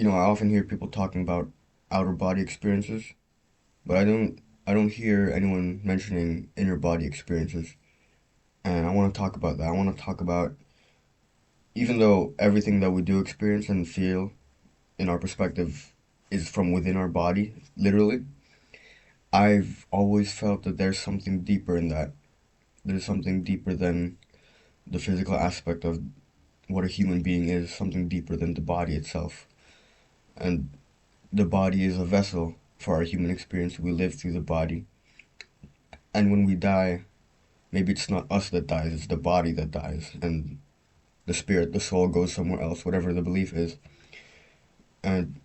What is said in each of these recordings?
I often hear people talking about outer body experiences, but I don't hear anyone mentioning inner body experiences. And I want to talk about that. I want to talk about even though everything that we do experience and feel in our perspective is from within our body, literally, I've always felt that there's something deeper in that. There's something deeper than the physical aspect of what a human being is, something deeper than the body itself. And the body is a vessel for our human experience. We live through the body. And when we die, maybe it's not us that dies, it's the body that dies. And the spirit, the soul goes somewhere else, whatever the belief is. And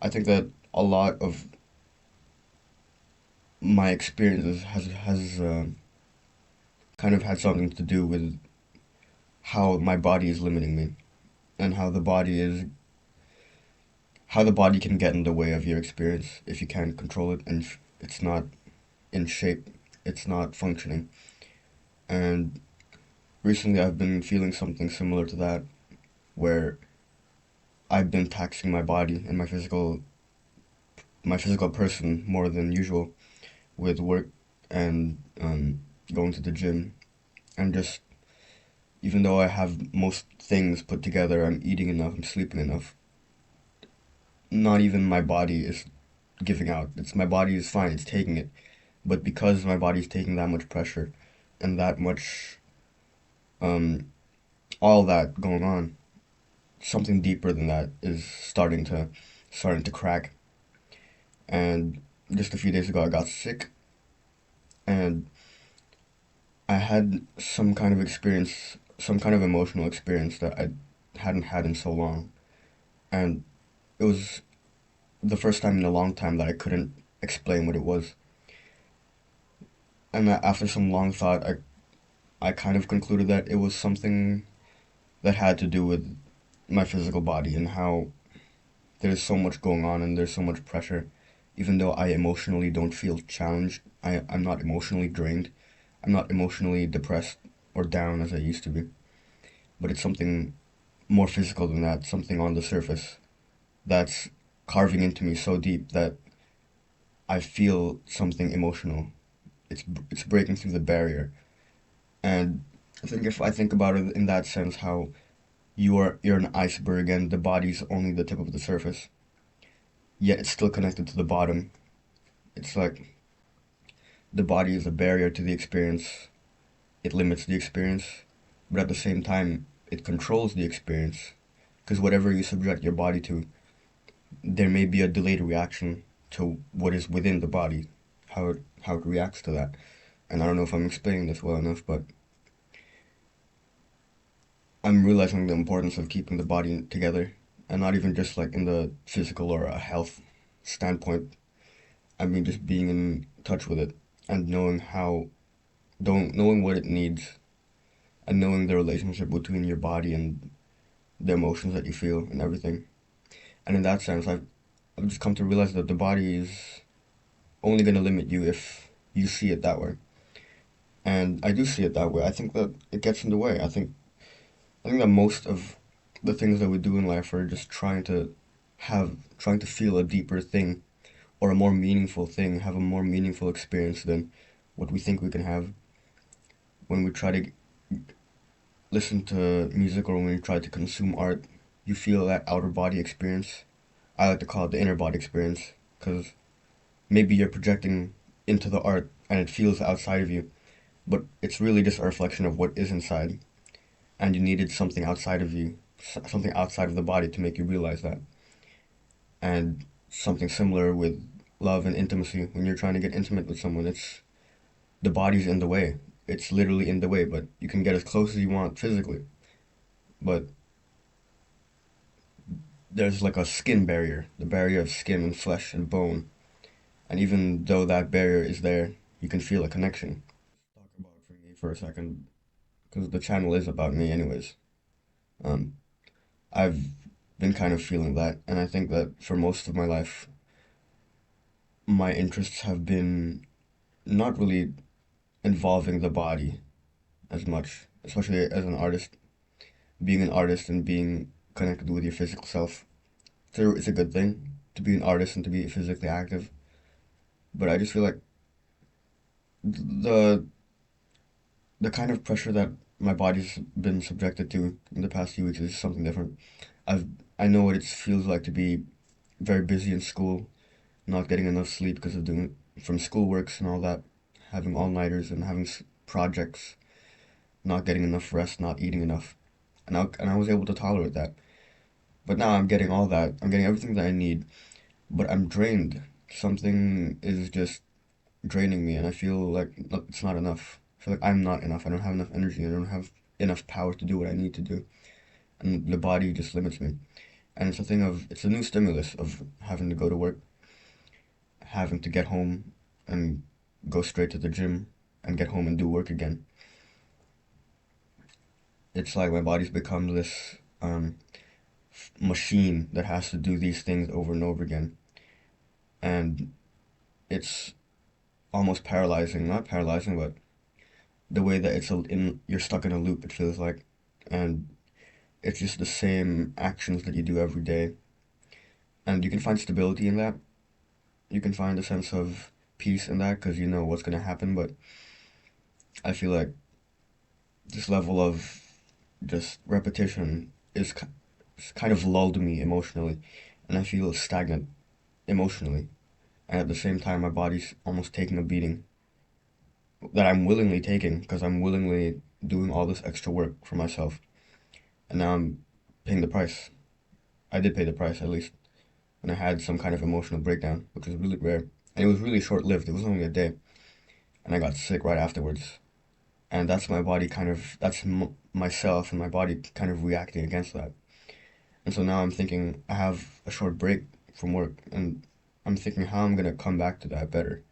I think that a lot of my experiences has kind of had something to do with how my body is limiting me and how the body can get in the way of your experience if you can't control it and if it's not in shape, it's not functioning. And recently I've been feeling something similar to that where I've been taxing my body and my physical person more than usual with work and going to the gym and just even though I have most things put together, I'm eating enough, I'm sleeping enough. Not even my body is giving out. It's my body is fine, it's taking it. But because my body's taking that much pressure and that much um all that going on, something deeper than that is starting to crack. And just a few days ago I got sick and I had some kind of experience, some kind of emotional experience that I hadn't had in so long. And it was the first time in a long time that I couldn't explain what it was. And after some long thought, I kind of concluded that it was something that had to do with my physical body and how there's so much going on and there's so much pressure. Even though I emotionally don't feel challenged, I'm not emotionally drained. I'm not emotionally depressed or down as I used to be. But it's something more physical than that, something on the surface that's carving into me so deep that I feel something emotional. It's breaking through the barrier. And I think if I think about it in that sense, how you're an iceberg and the body's only the tip of the surface, yet it's still connected to the bottom. It's like the body is a barrier to the experience. It limits the experience, but at the same time, it controls the experience. Because whatever you subject your body to, there may be a delayed reaction to what is within the body, how it reacts to that. And I don't know if I'm explaining this well enough, but I'm realizing the importance of keeping the body together, and not even just like in the physical or a health standpoint. I mean, just being in touch with it and knowing what it needs, and knowing the relationship between your body and the emotions that you feel and everything. And in that sense, I've just come to realize that the body is only going to limit you if you see it that way. And I do see it that way. I think that it gets in the way. I think that most of the things that we do in life are just trying to feel a deeper thing or a more meaningful thing, have a more meaningful experience than what we think we can have when we try to listen to music or when we try to consume art. You feel that outer body experience. I like to call it the inner body experience because maybe you're projecting into the art and it feels outside of you, but it's really just a reflection of what is inside. And you needed something outside of you, something outside of the body to make you realize that. And something similar with love and intimacy. When you're trying to get intimate with someone, it's the body's in the way. It's literally in the way, but you can get as close as you want physically. But there's like a skin barrier, the barrier of skin and flesh and bone. And even though that barrier is there, you can feel a connection. Talk about it for me for a second, because the channel is about me, anyways. Um, I've been kind of feeling that, and I think that for most of my life, my interests have been not really involving the body as much, especially as an artist, being an artist and being connected with your physical self. it's a good thing to be an artist and to be physically active, but I just feel like the the kind of pressure that my body's been subjected to in the past few weeks is something different. I've I know what it feels like to be very busy in school, not getting enough sleep because of doing from school works and all that, having all-nighters and having projects, not getting enough rest, not eating enough, and I was able to tolerate that. But now I'm getting all that. I'm getting everything that I need, but I'm drained. Something is just draining me, and I feel like it's not enough. I feel like I'm not enough. I don't have enough energy. I don't have enough power to do what I need to do, and the body just limits me. And it's a thing of it's a new stimulus of having to go to work, having to get home and go straight to the gym and get home and do work again. It's like my body's become this machine that has to do these things over and over again, and it's almost paralyzing. Not paralyzing, but the way that you're stuck in a loop. It feels like, and it's just the same actions that you do every day, and you can find stability in that. You can find a sense of peace in that because you know what's gonna happen. But I feel like this level of just repetition is kind of lulled me emotionally, and I feel stagnant emotionally. And at the same time, my body's almost taking a beating that I'm willingly taking because I'm willingly doing all this extra work for myself, and now I'm paying the price. I did pay the price at least, and I had some kind of emotional breakdown, which was really rare, and it was really short-lived. It was only a day, and I got sick right afterwards. And that's my body kind of that's myself and my body kind of reacting against that. And so now I'm thinking I have a short break from work, and I'm thinking how I'm gonna come back to that better.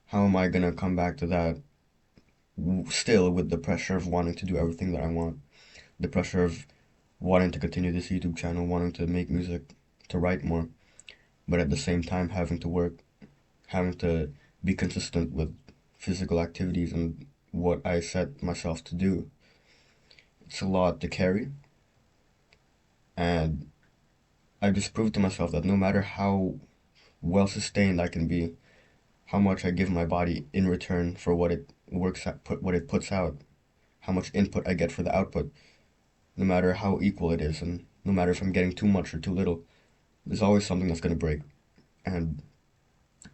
How am I gonna come back to that still with the pressure of wanting to do everything that I want, the pressure of wanting to continue this YouTube channel, wanting to make music, to write more, but at the same time having to work, having to be consistent with physical activities and what I set myself to do. It's a lot to carry, and I just proved to myself that no matter how well sustained I can be, how much I give my body in return for what it what it puts out, how much input I get for the output, no matter how equal it is, and no matter if I'm getting too much or too little, there's always something that's gonna break. And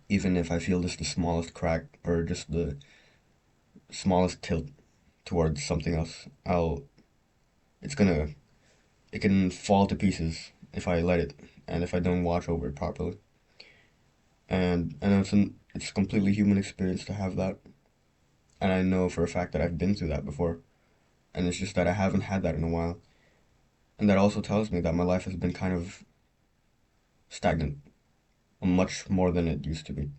even if I feel just the smallest crack or just the smallest tilt towards something else, it's gonna, it can fall to pieces if I let it, and if I don't watch over it properly. And I know it's a completely human experience to have that, and I know for a fact that I've been through that before, and it's just that I haven't had that in a while. And that also tells me that my life has been kind of stagnant, much more than it used to be.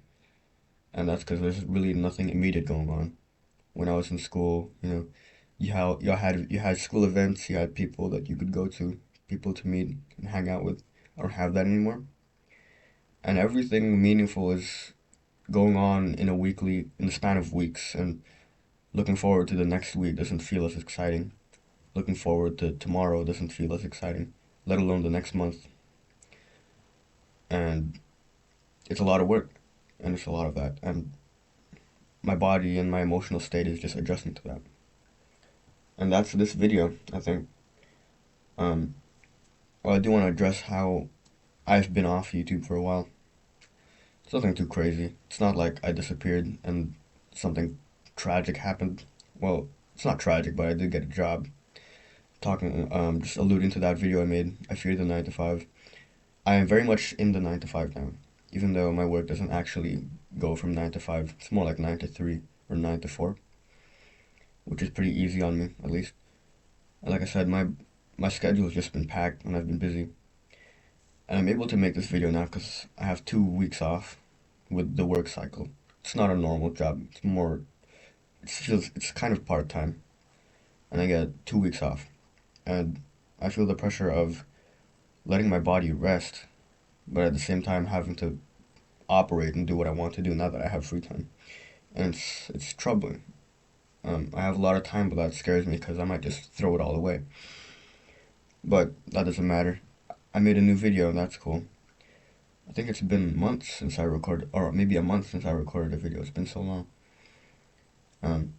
And that's because there's really nothing immediate going on. When I was in school, you had school events, you had people that you could go to, people to meet and hang out with. I don't have that anymore. And everything meaningful is going on in the span of weeks, and looking forward to the next week doesn't feel as exciting. Looking forward to tomorrow doesn't feel as exciting, let alone the next month. And it's a lot of work, and it's a lot of that. And my body and my emotional state is just adjusting to that. And that's this video, I think. Um, well, I do want to address how I've been off YouTube for a while. It's nothing too crazy. It's not like I disappeared and something tragic happened. Well, it's not tragic, but I did get a job. Just alluding to that video I made, I fear the 9 to 5. I am very much in the 9 to 5 now, even though my work doesn't actually go from 9 to 5. It's more like 9 to 3 or 9 to 4, which is pretty easy on me, at least. And like I said, my schedule has just been packed and I've been busy. And I'm able to make this video now because I have 2 weeks off with the work cycle. It's not a normal job. It's kind of part-time. And I get 2 weeks off. And I feel the pressure of letting my body rest, but at the same time having to operate and do what I want to do now that I have free time. And it's troubling. I have a lot of time, but that scares me because I might just throw it all away. But that doesn't matter. I made a new video, and that's cool. I think it's been months since I recorded, or maybe a month since I recorded a video. It's been so long. Um,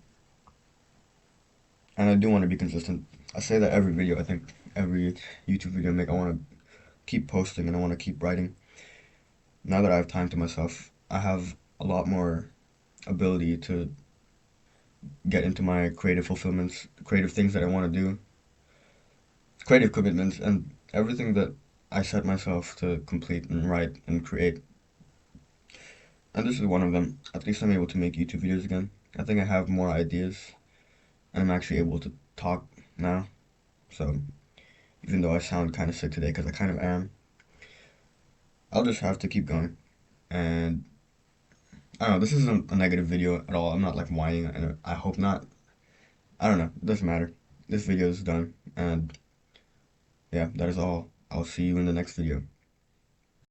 and I do want to be consistent. I say that every video, I think every YouTube video I make, I want to keep posting and I want to keep writing. Now that I have time to myself, I have a lot more ability to get into my creative fulfillments, creative things that I want to do, creative commitments, and everything that I set myself to complete and write and create. And this is one of them. At least I'm able to make YouTube videos again. I think I have more ideas, and I'm actually able to talk now. So even though I sound kind of sick today, because I kind of am, I'll just have to keep going. And I don't know, this isn't a negative video at all. I'm not like whining, and I hope not. I don't know, it doesn't matter. This video is done, and yeah, that is all. I'll see you in the next video.